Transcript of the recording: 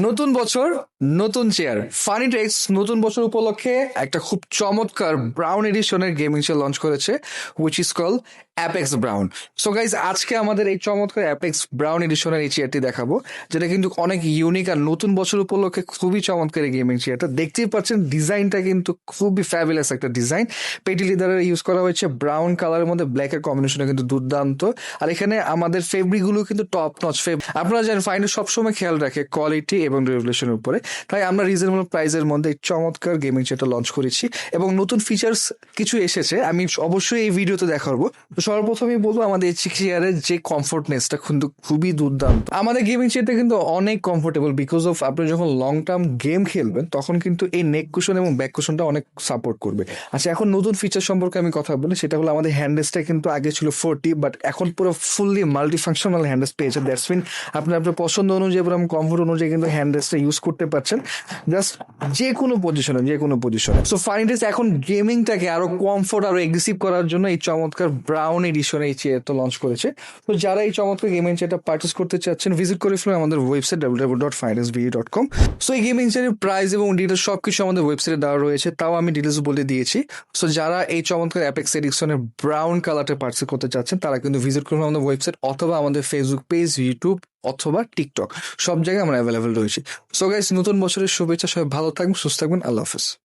নতুন বছর নতুন চেয়ার ফানিটেক্স নতুন বছর উপলক্ষে একটা খুব চমৎকার ব্রাউন এডিশনের গেমিং চেয়ার লঞ্চ করেছে which is call apex brown. So guys আজকে আমাদের এই চমৎকার অ্যাপেক্স ব্রাউন এডিশনের এই চেয়ারটি দেখাবো, যেটা কিন্তু অনেক ইউনিক আর নতুন বছর উপলক্ষে খুবই চমৎকার এই গেমিং চেয়ারটা। দেখতেই পাচ্ছেন ডিজাইনটা কিন্তু খুবই ফ্যাবুলাস একটা ডিজাইন। পেটি লিদারের ইউজ করা হয়েছে, ব্রাউন কালারের মধ্যে ব্ল্যাকের কম্বিনেশনে কিন্তু দুর্দান্ত। আর এখানে আমাদের ফেব্রিকগুলো কিন্তু টপ নচ আপনারা জানেন ফাইনাল সবসময় খেয়াল রাখে কোয়ালিটি এবং রেগুলেশনের উপরে, তাই আমরা রিজনেবল প্রাইসের মধ্যে এই চমৎকার গেমিং চেয়ারটা লঞ্চ করেছি এবং নতুন ফিচার্স কিছু এসেছে, আমি অবশ্যই এই ভিডিওতে দেখাবো। তো সর্বপ্রথমেই বলবো আমাদের এই চেয়ারের যে কমফোর্টনেসটা কিন্তু খুবই দুর্দান্ত। আমাদের গেমিং চেয়ারটা কিন্তু অনেক কমফোর্টেবল বিকজ অফ আপনি যখন লং টার্ম গেম খেলবেন তখন কিন্তু এই নেক কুশন এবং ব্যাক কুশনটা অনেক সাপোর্ট করবে। আচ্ছা, এখন নতুন ফিচার সম্পর্কে আমি কথা বলি, সেটা হলো আমাদের হ্যান্ডরেস্টটা কিন্তু আগে ছিল 40, বাট এখন পুরো ফুললি মাল্টি ফাংশনাল হ্যান্ডরেস্ট পেয়েছে। দ্যাটস মিন আপনার পছন্দ অনুযায়ী এবং কমফোর্ট অনুযায়ী কিন্তু হ্যান্ডরেস্টটা ইউজ করতে পারছেন, জাস্ট যে কোনো পজিশনে। সো ফাইনালি এখন গেমিংটাকে আরো কমফোর্ট আরো এগ্রেসিভ করার জন্য এই চমৎকার ব্রাউন এডিশনে এই চেয়ারটা লঞ্চ করেছে। তো যারা এই চমৎকার গেমিং চেয়ারটা পারচেস করতে চাচ্ছেন ভিজিট করে ফেলুন আমাদের ওয়েবসাইট www.finexve.com। সো এই গেমিং চেয়ারের প্রাইস এবং ডিটেলস সবকিছু আমাদের ওয়েবসাইটে দেওয়া রয়েছে, তাও আমি ডিটেলস বলে দিয়েছি। সো যারা এই চমৎকার অ্যাপেক্স এডিশনের ব্রাউন কালারটা পারচেস করতে চাচ্ছেন তারা কিন্তু ভিজিট করুন আমাদের ওয়েবসাইট অথবা আমাদের ফেসবুক পেজ, ইউটিউব অথবা টিকটক, সব জায়গায় আমরা অ্যাভেলেবেল রয়েছি। সো গাইস, নতুন বছরের শুভেচ্ছা, সবাই ভালো থাকবেন, সুস্থ থাকবেন, আল্লাহ হাফেজ।